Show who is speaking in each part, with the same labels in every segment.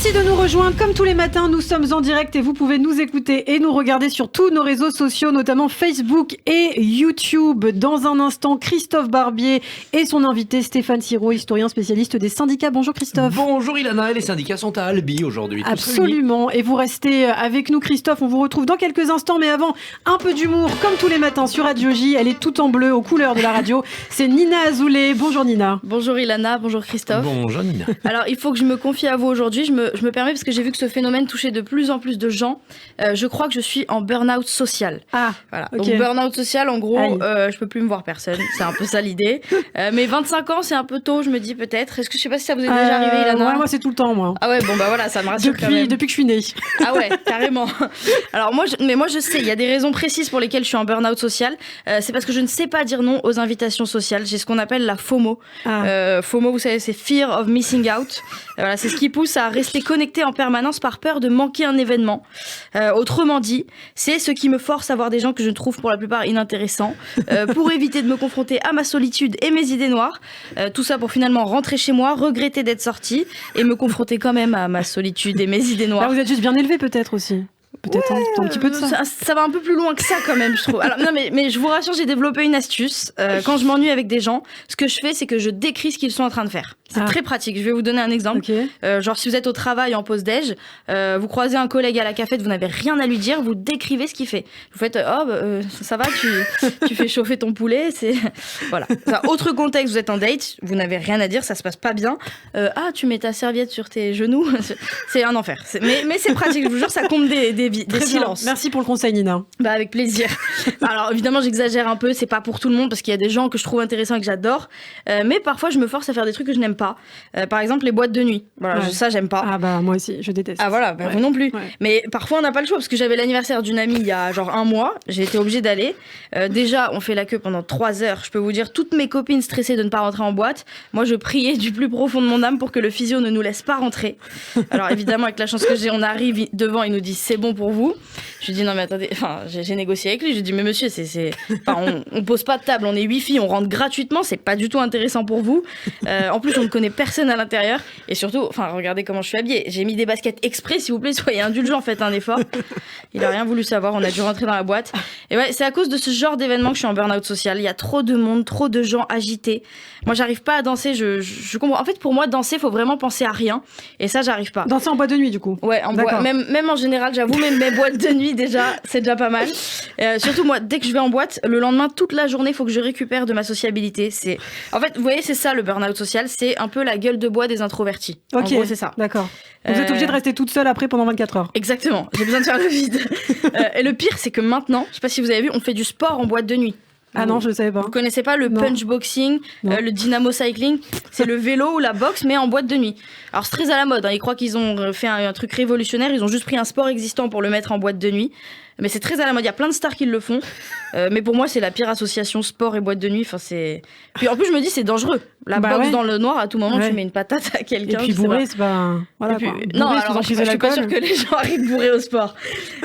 Speaker 1: Merci de nous rejoindre. Comme tous les matins, nous sommes en direct et vous pouvez nous écouter et nous regarder sur tous nos réseaux sociaux, notamment Facebook et YouTube. Dans un instant, Christophe Barbier et son invité Stéphane Siro, historien spécialiste des syndicats. Bonjour Christophe.
Speaker 2: Bonjour Ilana, les syndicats sont à Albi aujourd'hui.
Speaker 1: Absolument. Et vous restez avec nous Christophe. On vous retrouve dans quelques instants, mais avant, un peu d'humour comme tous les matins sur Radio J. Elle est toute en bleu aux couleurs de la radio. C'est Nina Azoulay. Bonjour Nina.
Speaker 3: Bonjour Ilana, bonjour Christophe.
Speaker 2: Bonjour Nina.
Speaker 3: Alors il faut que je me confie à vous aujourd'hui. Je me permets parce que j'ai vu que ce phénomène touchait de plus en plus de gens. Je crois que je suis en burn-out social.
Speaker 1: Ah,
Speaker 3: voilà.
Speaker 1: Okay.
Speaker 3: Donc burn-out social, en gros, je peux plus me voir personne. C'est un peu ça l'idée. Mais 25 ans, c'est un peu tôt, je me dis peut-être. Est-ce que je sais pas si ça vous est déjà arrivé, Ilana?
Speaker 1: Ouais, moi c'est tout le temps, moi.
Speaker 3: Ah ouais, bon bah voilà, ça me rassure quand même.
Speaker 1: Depuis que je suis née.
Speaker 3: Ah ouais, carrément. Alors moi, je sais, il y a des raisons précises pour lesquelles je suis en burn-out social. C'est parce que je ne sais pas dire non aux invitations sociales. J'ai ce qu'on appelle la FOMO. FOMO, vous savez, c'est Fear of Missing Out. Voilà, c'est ce qui pousse à rester connecté en permanence par peur de manquer un événement. Autrement dit, c'est ce qui me force à voir des gens que je trouve pour la plupart inintéressants, pour éviter de me confronter à ma solitude et mes idées noires. Tout ça pour finalement rentrer chez moi, regretter d'être sortie et me confronter quand même à ma solitude et mes idées noires.
Speaker 1: Là, vous êtes juste bien élevé peut-être aussi. Peut-être un petit peu de ça.
Speaker 3: Ça va un peu plus loin que ça quand même, je trouve. Alors non, mais je vous rassure, j'ai développé une astuce. Quand je m'ennuie avec des gens, ce que je fais, c'est que je décris ce qu'ils sont en train de faire. C'est très pratique. Je vais vous donner un exemple.
Speaker 1: Okay.
Speaker 3: Genre si vous êtes au travail en pause déj, vous croisez un collègue à la cafette, vous n'avez rien à lui dire, vous décrivez ce qu'il fait. Vous faites ça va, tu fais chauffer ton poulet, c'est voilà. Autre contexte, vous êtes en date, vous n'avez rien à dire, ça se passe pas bien. Tu mets ta serviette sur tes genoux, c'est un enfer. Mais c'est pratique, je vous jure, ça comble des silences.
Speaker 1: Merci pour le conseil, Nina.
Speaker 3: Bah avec plaisir. Alors évidemment, j'exagère un peu, c'est pas pour tout le monde parce qu'il y a des gens que je trouve intéressants et que j'adore. Mais parfois, je me force à faire des trucs que je n'aime pas. Par exemple, les boîtes de nuit. Voilà, ça j'aime pas.
Speaker 1: Ah bah moi aussi, je déteste.
Speaker 3: Ah voilà, vous non plus. Ouais. Mais parfois, on n'a pas le choix parce que j'avais l'anniversaire d'une amie il y a genre un mois. J'ai été obligée d'aller. Déjà, on fait la queue pendant 3 heures. Je peux vous dire, toutes mes copines stressées de ne pas rentrer en boîte. Moi, je priais du plus profond de mon âme pour que le physio ne nous laisse pas rentrer. Alors évidemment, avec la chance que j'ai, on arrive devant, il nous dit c'est bon pour vous. Je lui dis non mais attendez, j'ai négocié avec lui, je lui dis mais monsieur on pose pas de table, on est 8 filles, on rentre gratuitement, c'est pas du tout intéressant pour vous. En plus on ne connaît personne à l'intérieur et surtout, regardez comment je suis habillée, j'ai mis des baskets exprès, s'il vous plaît, soyez indulgents, faites un effort. Il a rien voulu savoir, on a dû rentrer dans la boîte. Et ouais, c'est à cause de ce genre d'événement que je suis en burn-out social, il y a trop de monde, trop de gens agités. Moi j'arrive pas à danser, je comprends. En fait pour moi danser, faut vraiment penser à rien et ça j'arrive pas.
Speaker 1: Danser en boîte de nuit du coup.
Speaker 3: Ouais, en boîte, même en général, j'avoue, même mes boîtes de nuit déjà, c'est déjà pas mal. Surtout moi, dès que je vais en boîte, le lendemain, toute la journée, il faut que je récupère de ma sociabilité. En fait, vous voyez, c'est ça le burn-out social, c'est un peu la gueule de bois des introvertis.
Speaker 1: Ok,
Speaker 3: en gros, c'est ça.
Speaker 1: D'accord. Vous êtes obligée de rester toute seule après pendant 24 heures.
Speaker 3: Exactement, j'ai besoin de faire le vide. Et le pire, c'est que maintenant, je sais pas si vous avez vu, on fait du sport en boîte de nuit.
Speaker 1: Ah non, je ne savais pas.
Speaker 3: Vous connaissez pas le punch boxing, le dynamo cycling? C'est le vélo ou la boxe, mais en boîte de nuit. Alors c'est très à la mode, hein. Ils croient qu'ils ont fait un truc révolutionnaire, ils ont juste pris un sport existant pour le mettre en boîte de nuit. Mais c'est très à la mode, il y a plein de stars qui le font. Mais pour moi, c'est la pire association sport et boîte de nuit. Puis en plus, je me dis, c'est dangereux. La boxe dans le noir, à tout moment, tu mets une patate à quelqu'un.
Speaker 1: Et puis bourré, c'est pas... Voilà,
Speaker 3: puis, non, alors, je suis pas sûre que les gens arrivent bourrés au sport.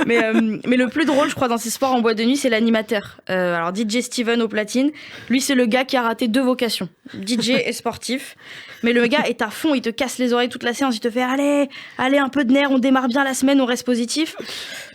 Speaker 3: Mais le plus drôle, je crois, dans ces sports en boîte de nuit, c'est l'animateur. Alors DJ Steven au platine, lui, c'est le gars qui a raté 2 vocations. DJ et sportif. Mais le gars est à fond, il te casse les oreilles toute la séance, il te fait allez, un peu de nerfs, on démarre bien la semaine, on reste positif.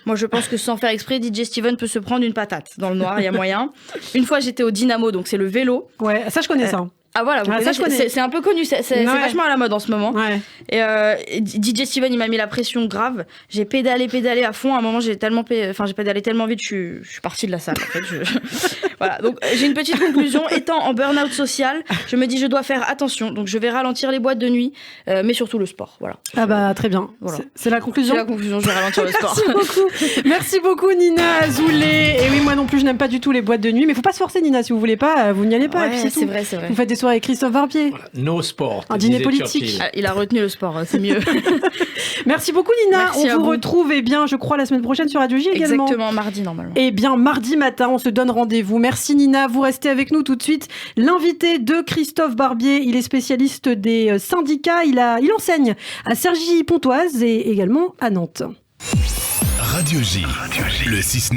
Speaker 3: Moi, je pense que sans faire exprès, DJ Steven peut se prendre une patate. Dans le noir, il y a moyen. Une fois, j'étais au Dynamo, donc c'est le vélo.
Speaker 1: Ouais, ça, je connais ça.
Speaker 3: Ah voilà, ça, je connais. C'est un peu connu, c'est vachement à la mode en ce moment.
Speaker 1: Ouais.
Speaker 3: Et DJ Steven, il m'a mis la pression grave. J'ai pédalé à fond. À un moment, j'ai pédalé tellement vite, je suis partie de la salle. En fait, voilà. Donc j'ai une petite conclusion. Étant en burn-out social, je me dis je dois faire attention. Donc je vais ralentir les boîtes de nuit, mais surtout le sport. Voilà.
Speaker 1: Ah bah très bien. Voilà. C'est la conclusion.
Speaker 3: C'est la conclusion. Je vais ralentir le sport.
Speaker 1: Merci beaucoup Nina Azoulay. Et oui, moi non plus, je n'aime pas du tout les boîtes de nuit, mais faut pas se forcer Nina. Si vous voulez pas, vous n'y allez pas.
Speaker 3: Ouais,
Speaker 1: et puis
Speaker 3: c'est vrai.
Speaker 1: Vous faites des soirées avec Christophe Barbier.
Speaker 2: Voilà. No sport.
Speaker 1: Un dîner politique.
Speaker 3: Il a retenu le sport, c'est mieux.
Speaker 1: Merci beaucoup Nina.
Speaker 3: Merci
Speaker 1: on vous retrouve, je crois, la semaine prochaine sur Radio J également.
Speaker 3: Exactement, mardi normalement.
Speaker 1: Mardi matin, on se donne rendez-vous. Merci Nina, vous restez avec nous tout de suite. L'invité de Christophe Barbier, il est spécialiste des syndicats. Il enseigne à Cergy-Pontoise et également à Nantes.
Speaker 4: Radio J, le 6-9.